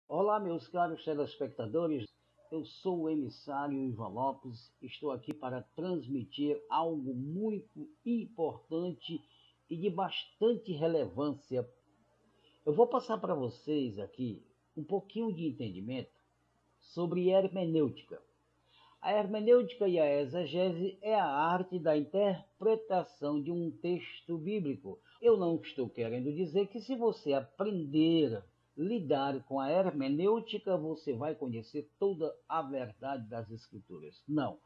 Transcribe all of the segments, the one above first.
Olá, meus caros telespectadores. Eu sou o emissário Ivan Lopes. Estou aqui para transmitir algo muito importante e de bastante relevância. Eu vou passar para vocês aqui um pouquinho de entendimento sobre hermenêutica. A hermenêutica e a exegese é a arte da interpretação de um texto bíblico. Eu não estou querendo dizer que se você aprender a lidar com a hermenêutica, você vai conhecer toda a verdade das Escrituras. Não,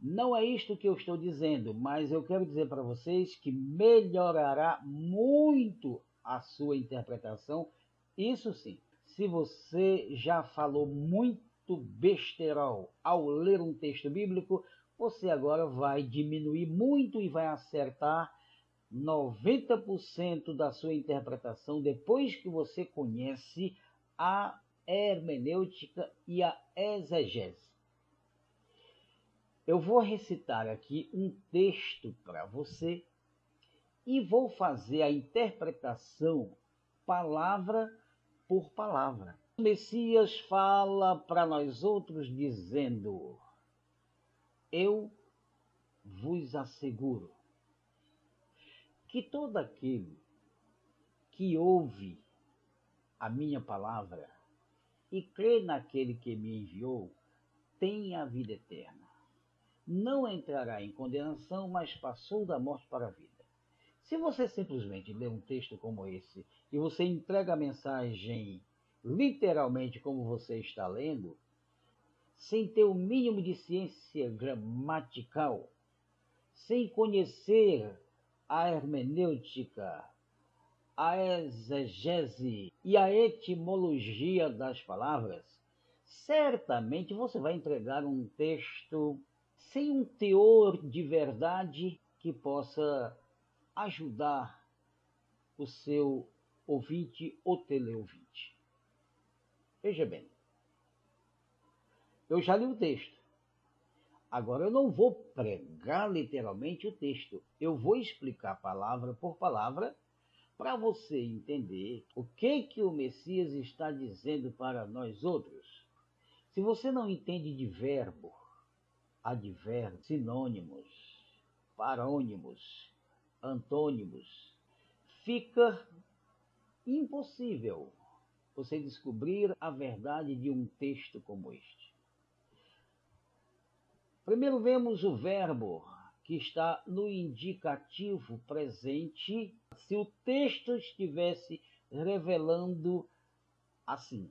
não é isto que eu estou dizendo, mas eu quero dizer para vocês que melhorará muito a sua interpretação. Isso sim, se você já falou muito besterol ao ler um texto bíblico, você agora vai diminuir muito e vai acertar 90% da sua interpretação depois que você conhece a hermenêutica e a exegese. Eu vou recitar aqui um texto para você e vou fazer a interpretação palavra por palavra. O Messias fala para nós outros dizendo: Eu vos asseguro que todo aquele que ouve a minha palavra e crê naquele que me enviou tem a vida eterna. Não entrará em condenação, mas passou da morte para a vida. Se você simplesmente lê um texto como esse e você entrega a mensagem literalmente como você está lendo, sem ter o mínimo de ciência gramatical, sem conhecer a hermenêutica, a exegese e a etimologia das palavras, certamente você vai entregar um texto sem um teor de verdade que possa ajudar o seu ouvinte ou teleouvinte. Veja bem, eu já li o texto. Agora eu não vou pregar literalmente o texto. Eu vou explicar palavra por palavra para você entender o que o Messias está dizendo para nós outros. Se você não entende de verbo, advérbio, sinônimos, parônimos, antônimos, fica impossível você descobrir a verdade de um texto como este. Primeiro vemos o verbo que está no indicativo presente. Se o texto estivesse revelando assim: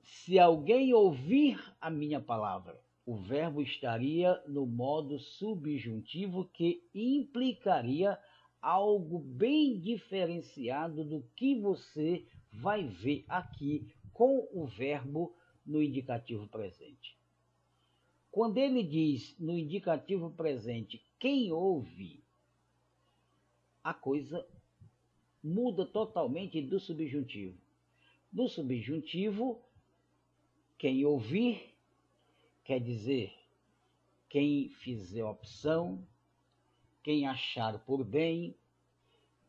se alguém ouvir a minha palavra, o verbo estaria no modo subjuntivo que implicaria algo bem diferenciado do que você vai ver aqui com o verbo no indicativo presente. Quando ele diz no indicativo presente quem ouve, a coisa muda totalmente do subjuntivo. No subjuntivo, quem ouvir quer dizer quem fizer opção, quem achar por bem,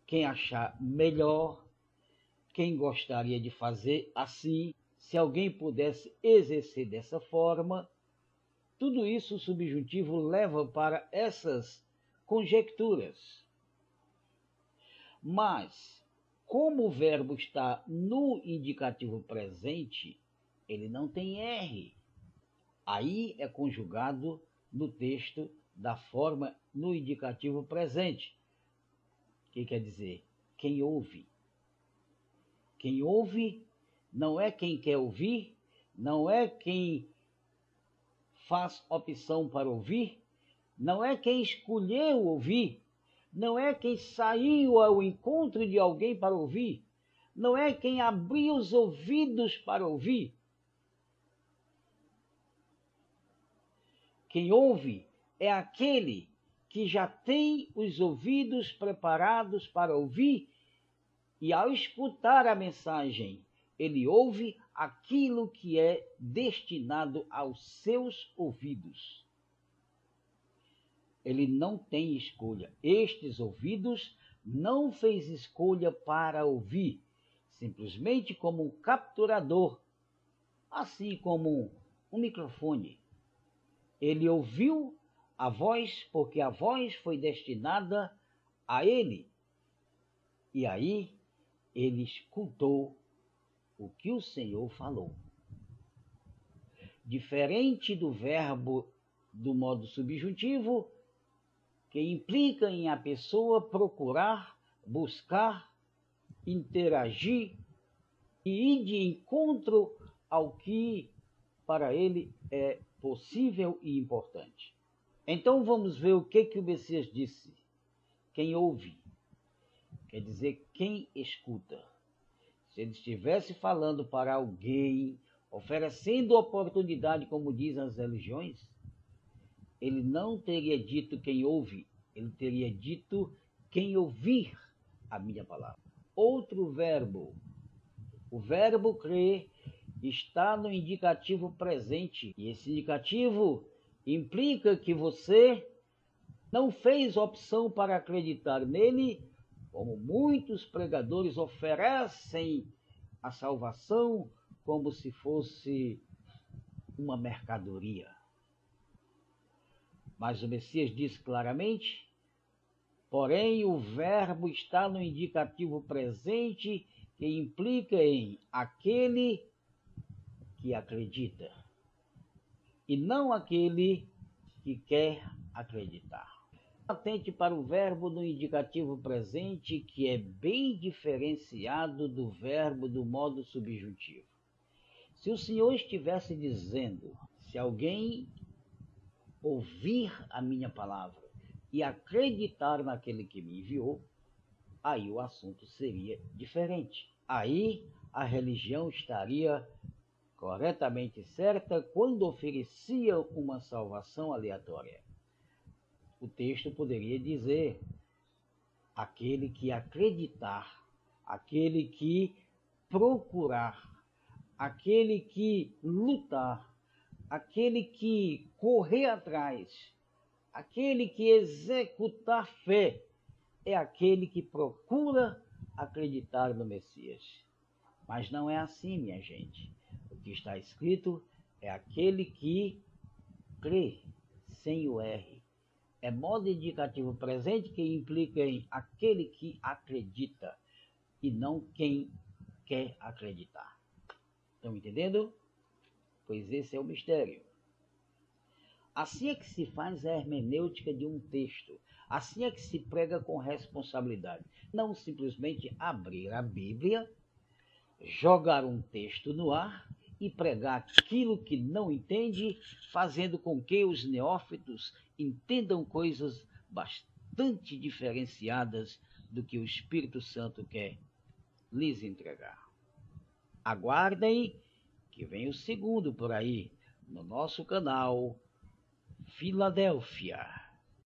quem achar melhor, quem gostaria de fazer assim, se alguém pudesse exercer dessa forma. Tudo isso o subjuntivo leva para essas conjecturas. Mas, como o verbo está no indicativo presente, ele não tem R. Aí é conjugado no texto da forma no indicativo presente. O que quer dizer? Quem ouve. Quem ouve não é quem quer ouvir, não é quem faz opção para ouvir, não é quem escolheu ouvir, não é quem saiu ao encontro de alguém para ouvir, não é quem abriu os ouvidos para ouvir. Quem ouve é aquele que já tem os ouvidos preparados para ouvir e, ao escutar a mensagem, ele ouve aquilo que é destinado aos seus ouvidos. Ele não tem escolha. Estes ouvidos não fez escolha para ouvir, simplesmente como um capturador. assim como um microfone. Ele ouviu a voz porque a voz foi destinada a ele. E aí ele escutou o que o Senhor falou. Diferente do verbo do modo subjuntivo, que implica em a pessoa procurar, buscar, interagir e ir de encontro ao que para ele é possível e importante. Então vamos ver o que o Messias disse. Quem ouve, quer dizer quem escuta. Se ele estivesse falando para alguém, oferecendo oportunidade, como dizem as religiões, ele não teria dito quem ouve, ele teria dito quem ouvir a minha palavra. Outro verbo, o verbo crer, está no indicativo presente. E esse indicativo implica que você não fez opção para acreditar nele, como muitos pregadores oferecem a salvação como se fosse uma mercadoria. Mas o Messias diz claramente, porém o verbo está no indicativo presente, que implica em aquele que acredita, e não aquele que quer acreditar. Atente para o verbo no indicativo presente, que é bem diferenciado do verbo do modo subjuntivo. Se o Senhor estivesse dizendo, se alguém ouvir a minha palavra e acreditar naquele que me enviou, aí o assunto seria diferente. Aí a religião estaria corretamente certa quando oferecia uma salvação aleatória. O texto poderia dizer, aquele que acreditar, aquele que procurar, aquele que lutar, aquele que correr atrás, aquele que executar fé, é aquele que procura acreditar no Messias. Mas não é assim, minha gente. O que está escrito é aquele que crê, sem o R. É modo indicativo presente que implica em aquele que acredita e não quem quer acreditar. Estão entendendo? Pois esse é o mistério. Assim é que se faz a hermenêutica de um texto. Assim é que se prega com responsabilidade. Não simplesmente abrir a Bíblia, jogar um texto no ar e pregar aquilo que não entende, fazendo com que os neófitos entendam coisas bastante diferenciadas do que o Espírito Santo quer lhes entregar. Aguardem que vem o segundo por aí, no nosso canal Filadélfia.